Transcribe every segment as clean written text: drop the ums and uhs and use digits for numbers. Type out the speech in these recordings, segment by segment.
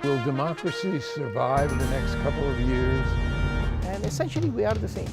Will democracy survive in the next couple of years? And essentially, we are the same.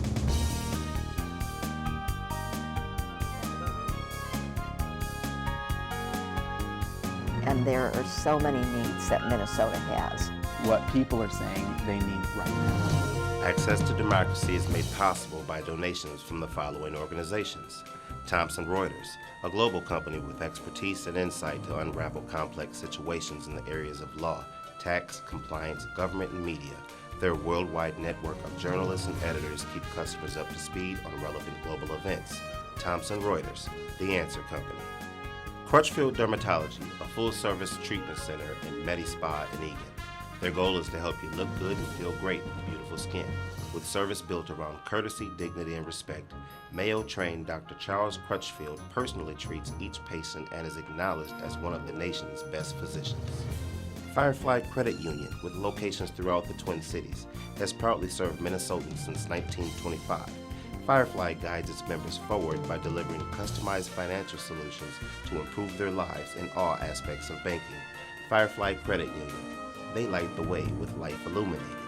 And there are so many needs that Minnesota has. What people are saying they need right now. Access to democracy is made possible by donations from the following organizations. Thomson Reuters, a global company with expertise and insight to unravel complex situations in the areas of law, tax, compliance, government, and media. Their worldwide network of journalists and editors keep customers up to speed on relevant global events. Thomson Reuters, the Answer Company. Crutchfield Dermatology, a full-service treatment center in Medi-Spa in Eagan. Their goal is to help you look good and feel great with beautiful skin. With service built around courtesy, dignity, and respect, Mayo-trained Dr. Charles Crutchfield personally treats each patient and is acknowledged as one of the nation's best physicians. Firefly Credit Union, with locations throughout the Twin Cities, has proudly served Minnesotans since 1925. Firefly guides its members forward by delivering customized financial solutions to improve their lives in all aspects of banking. Firefly Credit Union, they light the way with life illuminated.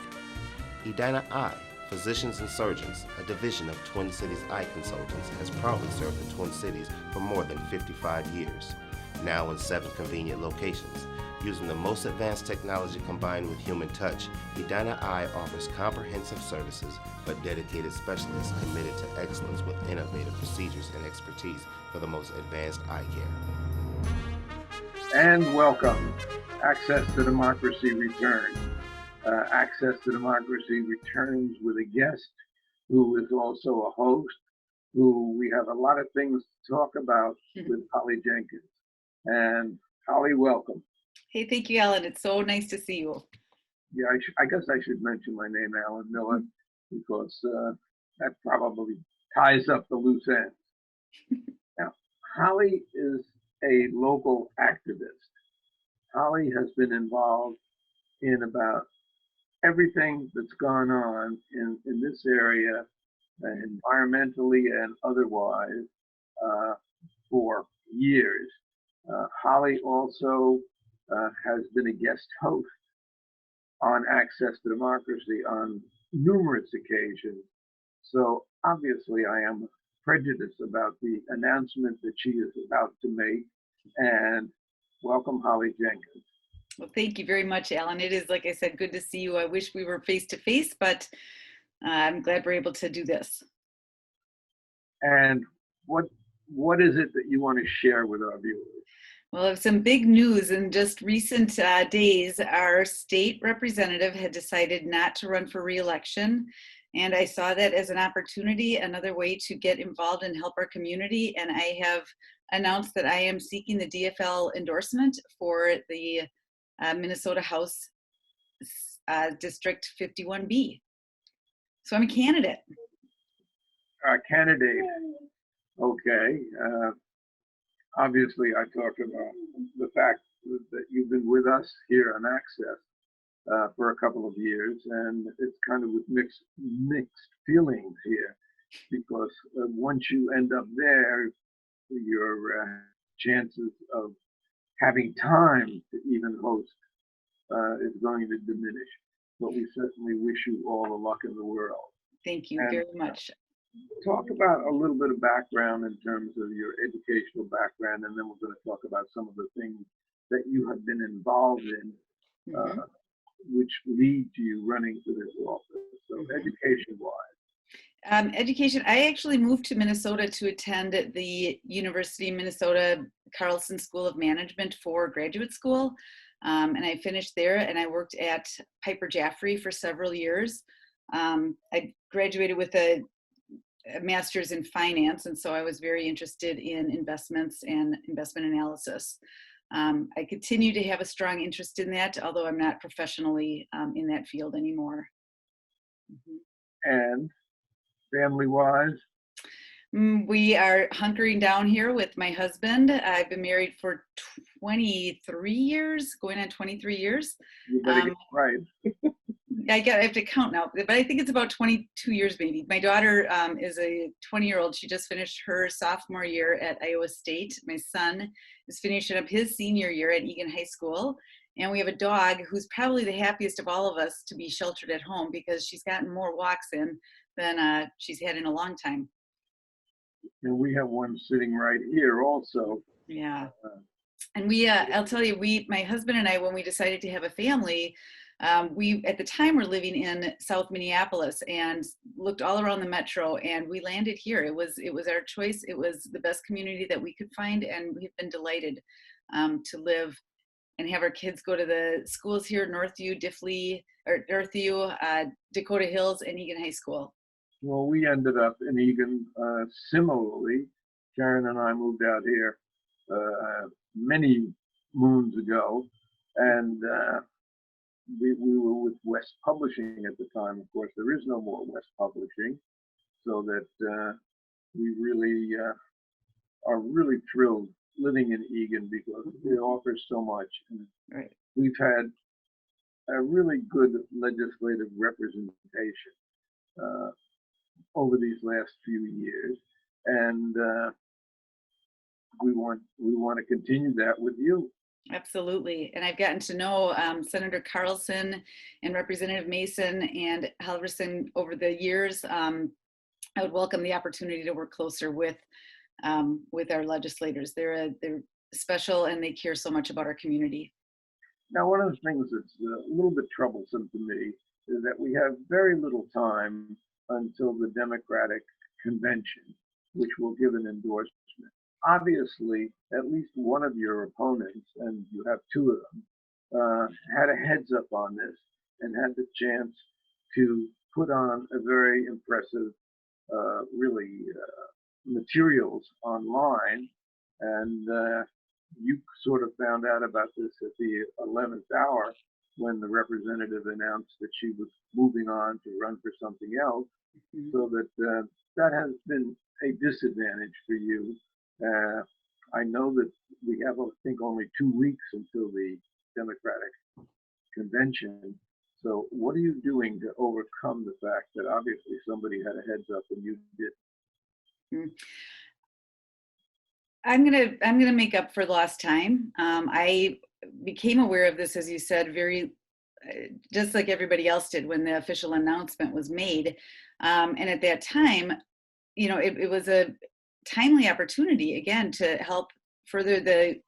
Edina Eye, Physicians and Surgeons, a division of Twin Cities Eye Consultants, has proudly served the Twin Cities for more than 55 years. Now in 7 convenient locations. Using the most advanced technology combined with human touch, Edina Eye offers comprehensive services for dedicated specialists committed to excellence with innovative procedures and expertise for the most advanced eye care. And welcome. Access to Democracy returns. Access to Democracy returns with a guest who is also a host, who we have a lot of things to talk about with Holly Jenkins. And Holly, welcome. Hey, thank you, Alan. It's so nice to see you. Yeah, I guess I should mention my name, Alan Miller, because that probably ties up the loose ends. Now, Holly is a local activist. Holly has been involved in about everything that's gone on in this area, environmentally and otherwise, for years. Holly also has been a guest host on Access to Democracy on numerous occasions. So obviously I am prejudiced about the announcement that she is about to make. And welcome, Holly Jenkins. Well, thank you very much, Alan. It is, like I said, good to see you. I wish we were face to face, but I'm glad we're able to do this. And what is it that you want to share with our viewers? Well, I have some big news. In just recent days, our state representative had decided not to run for re-election. And I saw that as an opportunity, another way to get involved and help our community. And I have announced that I am seeking the DFL endorsement for the Minnesota House District 51B. So I'm a candidate. Candidate. Okay. Obviously, I talked about the fact that you've been with us here on Access for a couple of years, and it's kind of with mixed feelings here, because once you end up there, your chances of having time to even host is going to diminish. But we certainly wish you all the luck in the world. Thank you very much. Talk about a little bit of background in terms of your educational background, and then we're going to talk about some of the things that you have been involved in, which lead to you running for this office. So education-wise. Education, I actually moved to Minnesota to attend the University of Minnesota Carlson School of Management for graduate school. And I finished there, and I worked at Piper Jaffray for several years. I graduated with a master's in finance, and so I was very interested in investments and investment analysis. I continue to have a strong interest in that, although I'm not professionally in that field anymore. And family-wise? We are hunkering down here with my husband. I've been married for 23 years, going on 23 years. You better get it right. I have to count now, but I think it's about 22 years maybe. My daughter is a 20-year-old. She just finished her sophomore year at Iowa State. My son is finishing up his senior year at Eagan High School. And we have a dog who's probably the happiest of all of us to be sheltered at home because she's gotten more walks in than she's had in a long time. And we have one sitting right here also. Yeah. And I'll tell you, my husband and I, when we decided to have a family, we at the time were living in South Minneapolis and looked all around the metro, and we landed here. It was our choice. It was the best community that we could find, and we've been delighted to live and have our kids go to the schools here: Northview, Dakota Hills, and Eagan High School. Well, we ended up in Eagan similarly. Karen and I moved out here many moons ago, and we were with West Publishing at the time. Of course, there is no more West Publishing, so that we really are really thrilled living in Eagan because it offers so much. And right. We've had a really good legislative representation over these last few years, and we want to continue that with you. Absolutely. And I've gotten to know Senator Carlson and Representative Mason and Halverson over the years. I would welcome the opportunity to work closer with our legislators. They're special and they care so much about our community. Now, one of the things that's a little bit troublesome to me is that we have very little time until the Democratic convention, which will give an endorsement. Obviously, at least one of your opponents, and you have two of them, had a heads up on this and had the chance to put on a very impressive, materials online. And you sort of found out about this at the 11th hour when the representative announced that she was moving on to run for something else. Mm-hmm. So that has been a disadvantage for you. I know that we have, I think, only 2 weeks until the Democratic convention. So what are you doing to overcome the fact that obviously somebody had a heads up and you did? I'm gonna make up for lost time. I became aware of this, as you said, very just like everybody else did when the official announcement was made. And at that time, it was a timely opportunity again to help further the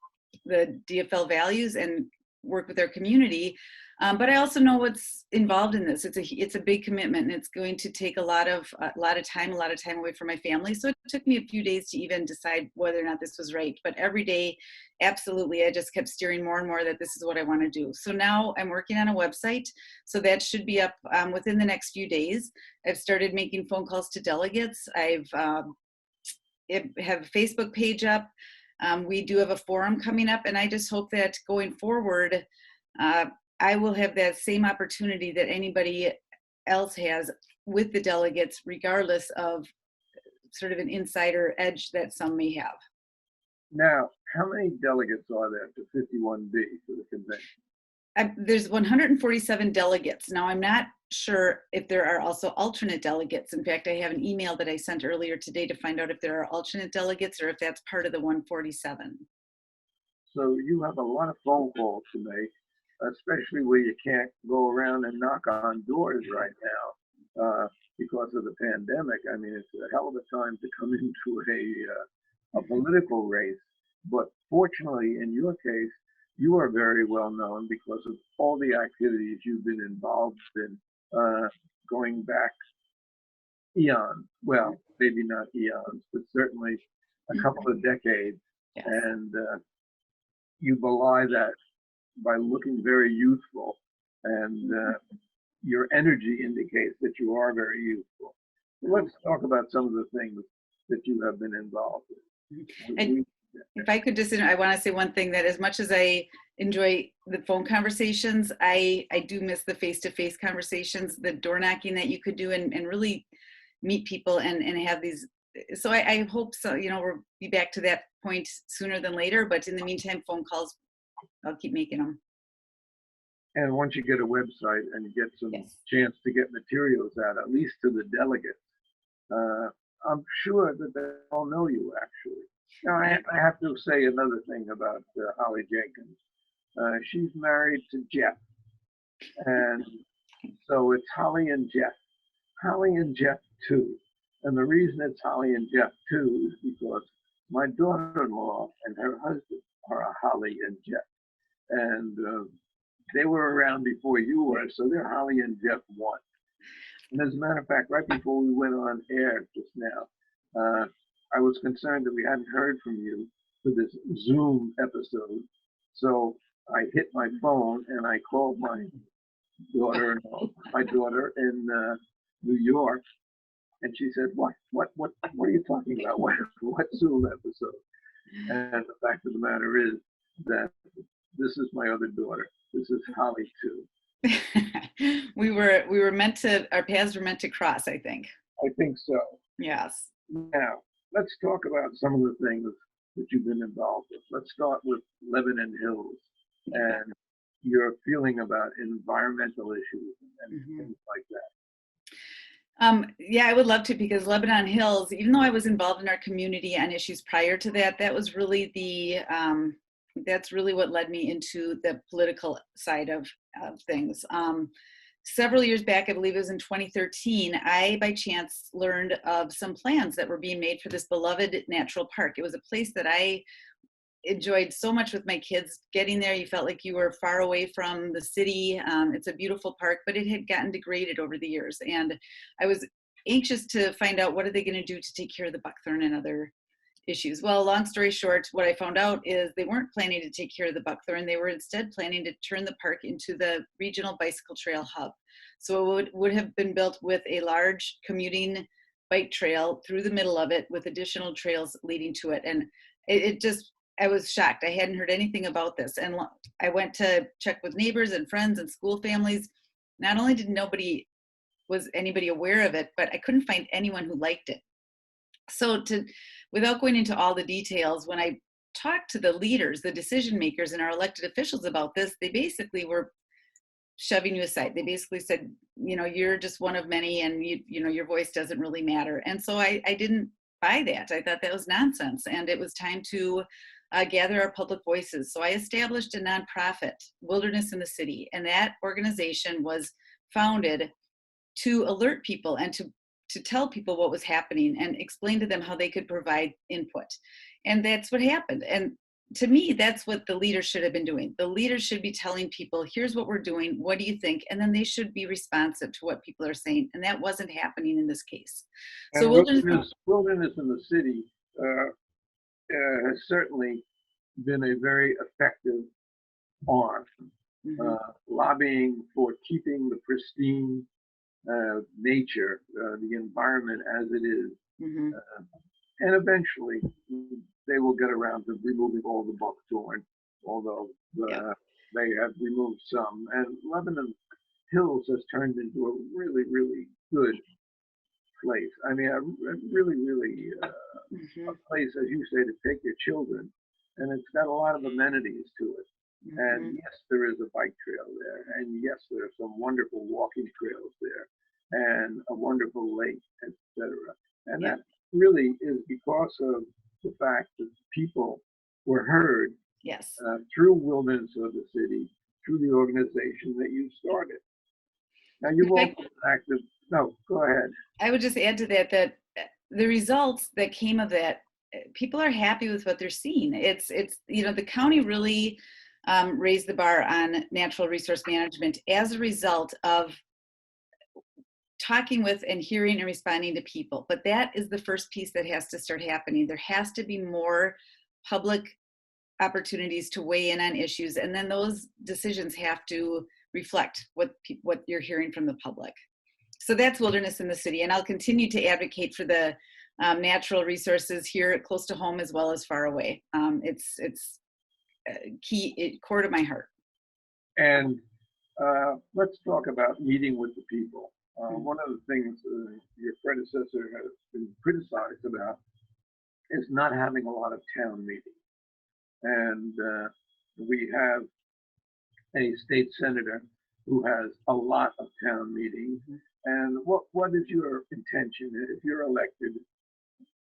DFL values and work with our community. But I also know what's involved in this. It's a big commitment, and it's going to take a lot of time away from my family. So it took me a few days to even decide whether or not this was right. But every day, absolutely, I just kept steering more and more that this is what I want to do. So now I'm working on a website, so that should be up within the next few days. I've started making phone calls to delegates. I've have a Facebook page up. We do have a forum coming up, and I just hope that going forward, I will have that same opportunity that anybody else has with the delegates, regardless of sort of an insider edge that some may have. Now, how many delegates are there to 51B for the convention? There's 147 delegates. Now, I'm not sure if there are also alternate delegates. In fact, I have an email that I sent earlier today to find out if there are alternate delegates or if that's part of the 147. So you have a lot of phone calls to make, especially where you can't go around and knock on doors right now because of the pandemic. I mean, it's a hell of a time to come into a political race. But fortunately, in your case, you are very well known because of all the activities you've been involved in going back eons. Well, maybe not eons, but certainly a couple of decades. Yes. And you belie that by looking very youthful, and your energy indicates that you are very youthful. So let's talk about some of the things that you have been involved in. If I could just, I want to say one thing, that as much as I enjoy the phone conversations, I do miss the face-to-face conversations, the door knocking that you could do and really meet people and have these. So I hope so, we'll be back to that point sooner than later, but in the meantime, phone calls, I'll keep making them. And once you get a website and you get some chance to get materials out, at least to the delegates, I'm sure that they all know you, actually. Now, I have to say another thing about Holly Jenkins. She's married to Jeff, and so it's Holly and Jeff. Holly and Jeff too. And the reason it's Holly and Jeff too is because my daughter-in-law and her husband are a Holly and Jeff. And they were around before you were, so they're Holly and Jeff 1. And as a matter of fact, right before we went on air just now, I was concerned that we hadn't heard from you for this Zoom episode. So I hit my phone and I called my daughter in New York, and she said, "What are you talking about? What Zoom episode?" And the fact of the matter is that this is my other daughter. This is Holly too. we were meant to, our paths were meant to cross, I think. I think so. Yes. Now, let's talk about some of the things that you've been involved with. Let's start with Lebanon Hills and your feeling about environmental issues and things like that. Yeah, I would love to, because Lebanon Hills, even though I was involved in our community on issues prior to that, that was really that's really what led me into the political side of things. Several years back, I believe it was in 2013, I by chance learned of some plans that were being made for this beloved natural park. It was a place that I enjoyed so much with my kids. Getting there, you felt like you were far away from the city. It's a beautiful park, but it had gotten degraded over the years. And I was anxious to find out, what are they going to do to take care of the buckthorn and other issues? Well, long story short, what I found out is they weren't planning to take care of the buckthorn. They were instead planning to turn the park into the regional bicycle trail hub. So it would have been built with a large commuting bike trail through the middle of it, with additional trails leading to it. And it just, I was shocked. I hadn't heard anything about this. And I went to check with neighbors and friends and school families. Not only was anybody aware of it, but I couldn't find anyone who liked it. So without going into all the details, when I talked to the leaders, the decision makers and our elected officials about this, they basically were shoving you aside. They basically said, you're just one of many, and your voice doesn't really matter. And so I didn't buy that. I thought that was nonsense, and it was time to gather our public voices. So I established a nonprofit, Wilderness in the City, and that organization was founded to alert people and to tell people what was happening and explain to them how they could provide input. And that's what happened. And to me, that's what the leaders should have been doing. The leaders should be telling people, here's what we're doing, what do you think? And then they should be responsive to what people are saying. And that wasn't happening in this case. And so Wilderness in the City has certainly been a very effective arm, lobbying for keeping the pristine nature, the environment as it is. And eventually they will get around to removing all the buckthorn, although they have removed some. And Lebanon Hills has turned into a really, really good place. I mean, a really, really a place, as you say, to take your children. And it's got a lot of amenities to it. And yes, there is a bike trail there. And yes, there are some wonderful walking trails there, and a wonderful lake, etc. And that really is because of the fact that people were heard through Wilderness of the City, through the organization that you started. Now you've also been active. No, go ahead. I would just add to that the results that came of that, people are happy with what they're seeing. It's the county really raised the bar on natural resource management as a result of talking with and hearing and responding to people. But that is the first piece that has to start happening. There has to be more public opportunities to weigh in on issues, and then those decisions have to reflect what you're hearing from the public. So that's Wilderness in the City, and I'll continue to advocate for the natural resources here close to home as well as far away. It's core to my heart. And let's talk about meeting with the people. One of the things your predecessor has been criticized about is not having a lot of town meetings. And we have a state senator who has a lot of town meetings. And what is your intention if you're elected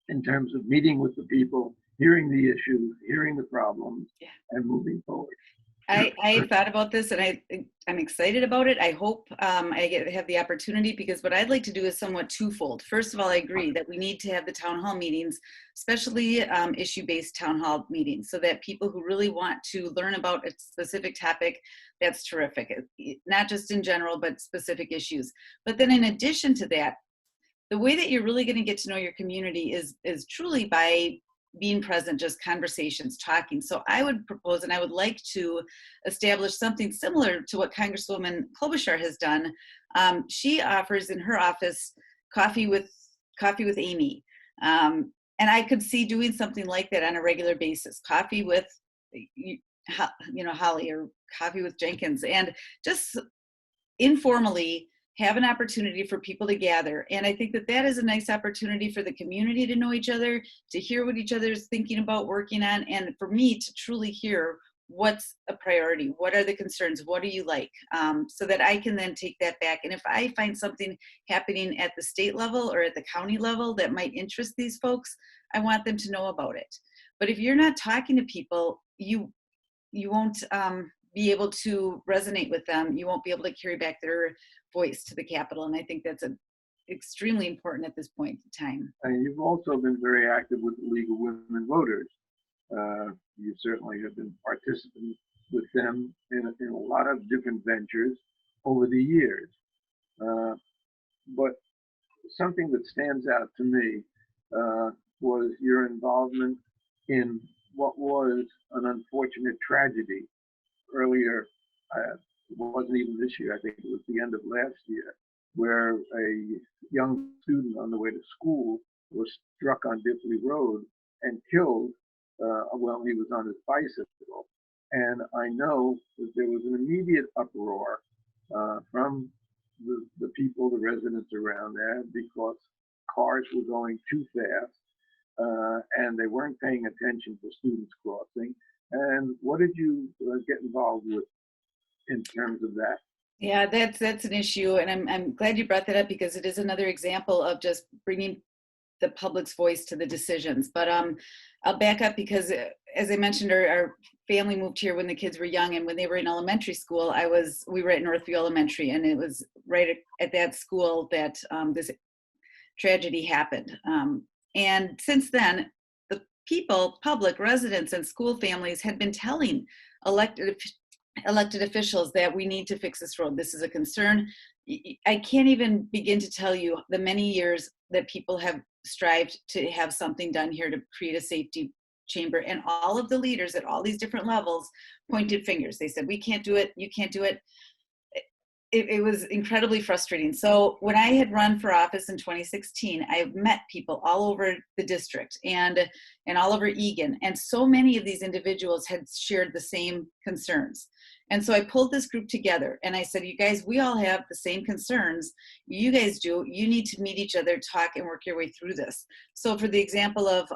in terms of meeting with the people, hearing the issues, hearing the problems, and moving forward? I thought about this and I'm excited about it. I hope have the opportunity, because what I'd like to do is somewhat twofold. First of all, I agree that we need to have the town hall meetings, especially issue-based town hall meetings, so that people who really want to learn about a specific topic, that's terrific. Not just in general, but specific issues. But then in addition to that, the way that you're really going to get to know your community is truly by being present, just conversations, talking. So I would propose, and I would like to establish something similar to what Congresswoman Klobuchar has done. She offers in her office coffee with Amy. And I could see doing something like that on a regular basis, coffee with, Holly, or coffee with Jenkins, and just informally have an opportunity for people to gather. And I think that that is a nice opportunity for the community to know each other, to hear what each other is thinking about working on, and for me to truly hear what's a priority, what are the concerns, what do you like, so that I can then take that back. And if I find something happening at the state level or at the county level that might interest these folks, I want them to know about it. But if you're not talking to people, you won't be able to resonate with them. You won't be able to carry back their voice to the Capitol. And I think that's extremely important at this point in time. And you've also been very active with the League of Women Voters. You certainly have been participant with them in a lot of different ventures over the years. But something that stands out to me was your involvement in what was an unfortunate tragedy earlier. It wasn't even this year, I think it was the end of last year, where a young student on the way to school was struck on Diffley Road and killed while he was on his bicycle. And I know that there was an immediate uproar from the people, the residents around there, because cars were going too fast and they weren't paying attention to students crossing. And what did you get involved with in terms of that? Yeah, that's an issue, and I'm glad you brought that up, because it is another example of just bringing the public's voice to the decisions. But I'll back up, because as I mentioned, our family moved here when the kids were young, and when they were in elementary school, we were at Northview Elementary, and it was right at that school that this tragedy happened. And since then, the people, public, residents, and school families had been telling elected officials that we need to fix this road. This is a concern. I can't even begin to tell you the many years that people have strived to have something done here to create a safety chamber, and all of the leaders at all these different levels pointed fingers. They said, we can't do it, you can't do it. It was incredibly frustrating. So when I had run for office in 2016, I met people all over the district and all over Eagan. And so many of these individuals had shared the same concerns. And so I pulled this group together and I said, you guys, we all have the same concerns. You guys do. You need to meet each other, talk, and work your way through this. So for the example of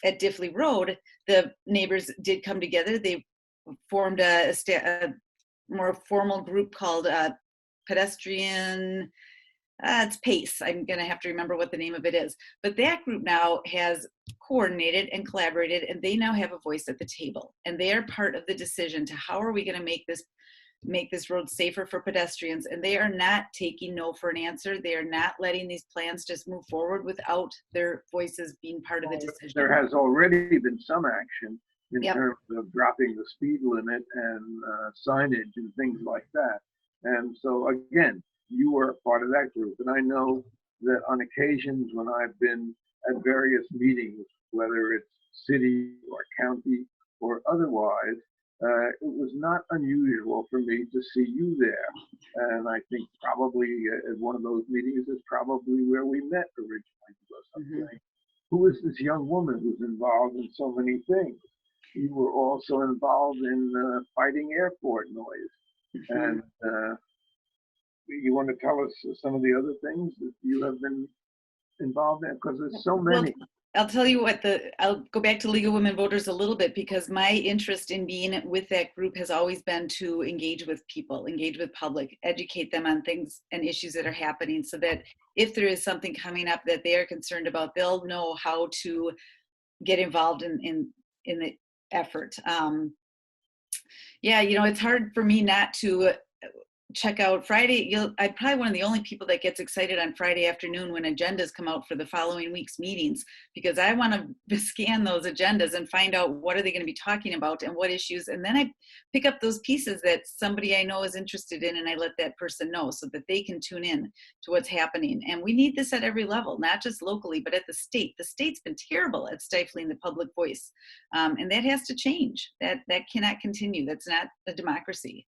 at Diffley Road, the neighbors did come together. They formed a more formal group called pedestrian, it's PACE. I'm going to have to remember what the name of it is. But that group now has coordinated and collaborated, and they now have a voice at the table. And they are part of the decision to how are we going to make this road safer for pedestrians. And they are not taking no for an answer. They are not letting these plans just move forward without their voices being part of the decision. There has already been some action in terms of dropping the speed limit and signage and things like that. And so again, you were part of that group. And I know that on occasions when I've been at various meetings, whether it's city or county or otherwise, it was not unusual for me to see you there. And I think probably at one of those meetings is probably where we met originally. Mm-hmm. Who is this young woman who's involved in so many things? You were also involved in fighting airport noise. Mm-hmm. And you want to tell us some of the other things that you have been involved in? Because there's so many. Well, I'll tell you what, I'll go back to League of Women Voters a little bit, because my interest in being with that group has always been to engage with people, engage with public, educate them on things and issues that are happening, so that if there is something coming up that they are concerned about, they'll know how to get involved in the effort. Yeah, it's hard for me not to check out Friday. I'm probably one of the only people that gets excited on Friday afternoon when agendas come out for the following week's meetings, because I want to scan those agendas and find out what are they going to be talking about and what issues. And then I pick up those pieces that somebody I know is interested in, and I let that person know so that they can tune in to what's happening. And we need this at every level, not just locally, but at the state. The state's been terrible at stifling the public voice. And that has to change. That cannot continue. That's not a democracy.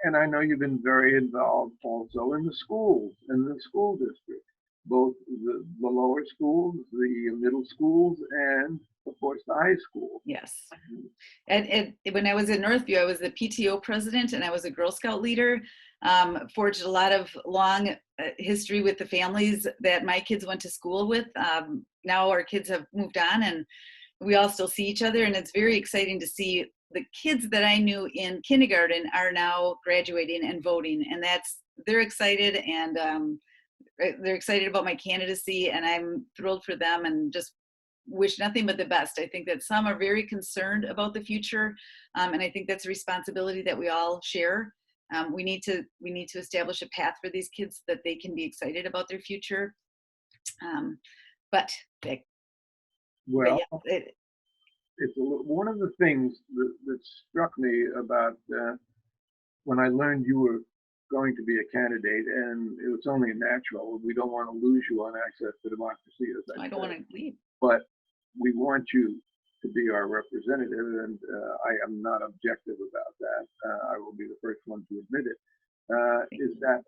And I know you've been very involved also in the schools, in the school district, both the lower schools, the middle schools, and of course the high school. Yes. And when I was in Northview, I was the PTO president and I was a Girl Scout leader. Forged a lot of long history with the families that my kids went to school with. Now our kids have moved on and we all still see each other, and it's very exciting to see the kids that I knew in kindergarten are now graduating and voting, and they're excited, and they're excited about my candidacy, and I'm thrilled for them and just wish nothing but the best. I think that some are very concerned about the future, and I think that's a responsibility that we all share. We need to establish a path for these kids that they can be excited about their future. Well, yeah, it's one of the things that struck me about when I learned you were going to be a candidate, and it was only natural. We don't want to lose you on access to democracy, as I don't want to leave. But we want you to be our representative, and I am not objective about that. I will be the first one to admit it. Is that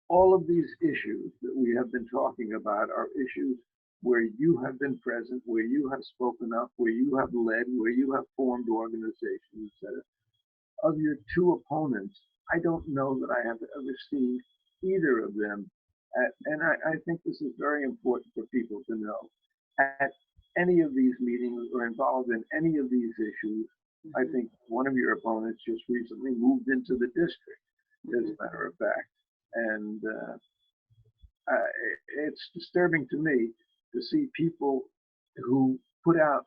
all of these issues that we have been talking about are issues where you have been present, where you have spoken up, where you have led, where you have formed organizations, etc. Of your two opponents, I don't know that I have ever seen either of them. And I think this is very important for people to know. At any of these meetings or involved in any of these issues, I think one of your opponents just recently moved into the district, as a matter of fact. And it's disturbing to me to see people who put out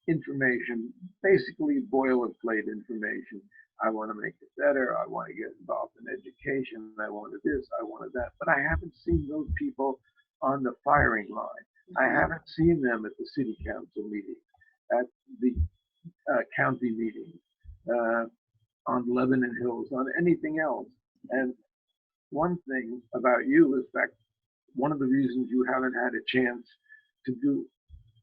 information, basically boilerplate information. I want to make it better. I want to get involved in education. I wanted this. I wanted that. But I haven't seen those people on the firing line. I haven't seen them at the city council meeting, at the county meeting, on Lebanon Hills, on anything else. And one thing about you is that one of the reasons you haven't had a chance to do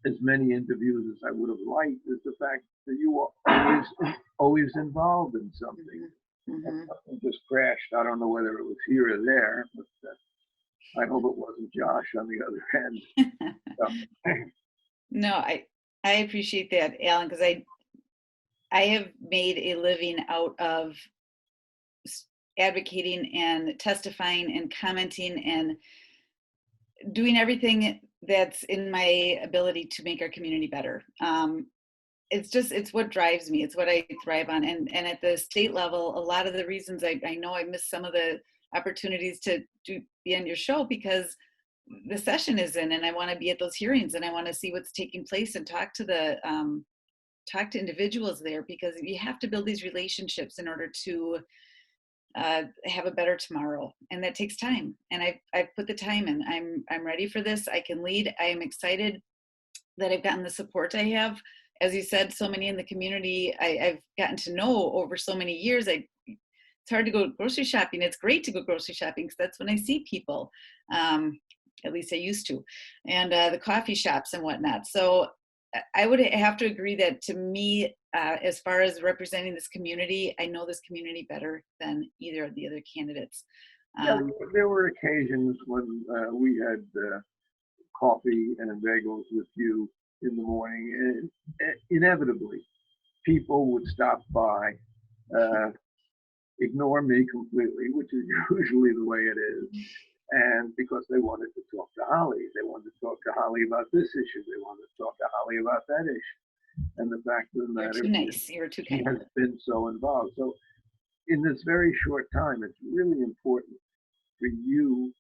as many interviews as I would have liked is the fact that you are always involved in something. And something just crashed. I don't know whether it was here or there, but I hope it wasn't Josh on the other end. No, I appreciate that, Alan, because I have made a living out of advocating and testifying and commenting and doing everything that's in my ability to make our community better. It's what drives me. It's what I thrive on. And at the state level, a lot of the reasons I know I missed some of the opportunities to be on your show because the session is in and I want to be at those hearings and I want to see what's taking place and talk to individuals there, because you have to build these relationships in order to have a better tomorrow, and that takes time. And I've put the time in. I'm ready for this. I can lead. I am excited that I've gotten the support I have. As you said, so many in the community I've gotten to know over so many years. It's hard to go grocery shopping. It's great to go grocery shopping because that's when I see people. At least I used to, and the coffee shops and whatnot. So I would have to agree that to me, as far as representing this community, I know this community better than either of the other candidates. There were occasions when we had coffee and bagels with you in the morning, and inevitably people would stop by, ignore me completely, which is usually the way it is. And because they wanted to talk to Holly, they wanted to talk to Holly about this issue, they wanted to talk to Holly about that issue. And the fact of the matter You're too nice. You're too kind. She has been so involved. So in this very short time, it's really important for you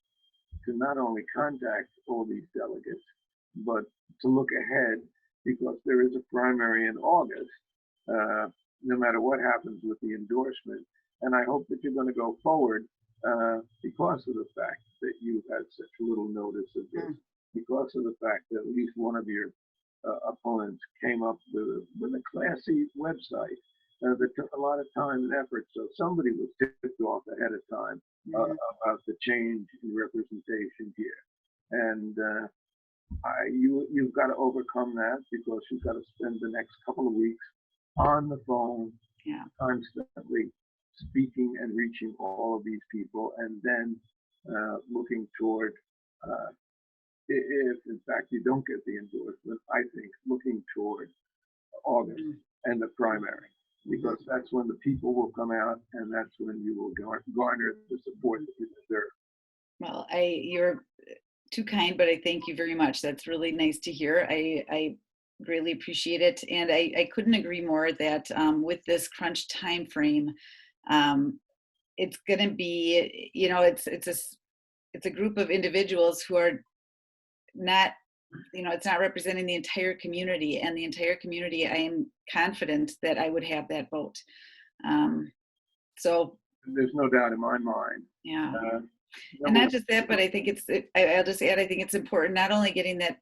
to not only contact all these delegates, but to look ahead, because there is a primary in August. no matter what happens with the endorsement. And I hope that you're going to go forward because of the fact that you've had such little notice of this, because of the fact that at least one of your opponents came up with a classy website that took a lot of time and effort. So somebody was tipped off ahead of time about the change in representation here. And you've got to overcome that, because you've got to spend the next couple of weeks on the phone, constantly speaking and reaching all of these people, and then looking toward, if in fact you don't get the endorsement, I think looking toward August and the primary, because that's when the people will come out, and that's when you will garner the support that you deserve. Well, you're too kind, but I thank you very much. That's really nice to hear. I greatly appreciate it, and I couldn't agree more that with this crunch time frame, it's going to be, it's a group of individuals who are not, it's not representing the entire community, and the entire community, I am confident that I would have that vote. So there's no doubt in my mind. Yeah. And not just that, but I think I'll just add, I think it's important, not only getting that,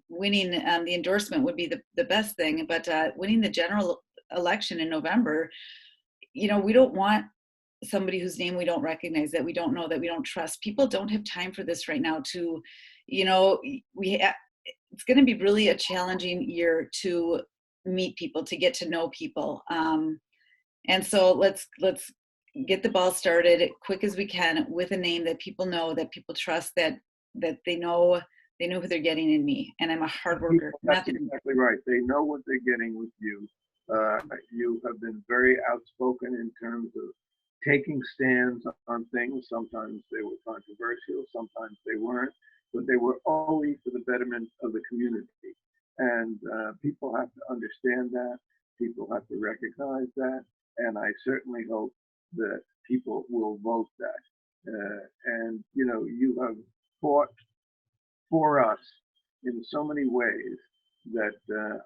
winning the endorsement would be the best thing, but winning the general election in November. We don't want somebody whose name we don't recognize, that we don't know, that we don't trust. People don't have time for this right now to, it's going to be really a challenging year to meet people, to get to know people. And so let's get the ball started quick as we can with a name that people know, that people trust, that they know who they're getting in me. And I'm a hard worker. That's exactly right. They know what they're getting with you. You have been very outspoken in terms of taking stands on things. Sometimes they were controversial, sometimes they weren't, but they were always for the betterment of the community. And people have to understand that. People have to recognize that. And I certainly hope that people will vote that. And you have fought for us in so many ways that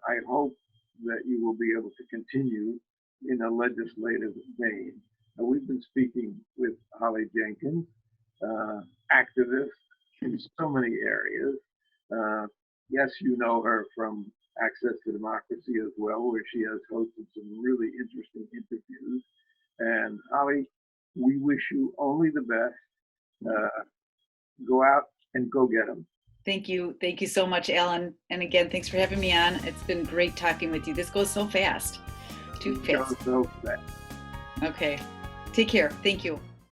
I hope that you will be able to continue in a legislative vein. We've been speaking with Holly Jenkins, activist in so many areas. Yes, you know her from Access to Democracy as well, where she has hosted some really interesting interviews. And Holly, we wish you only the best. Go out and go get them. Thank you. Thank you so much, Alan. And again, thanks for having me on. It's been great talking with you. This goes so fast. Too fast. So fast. Okay. Take care. Thank you.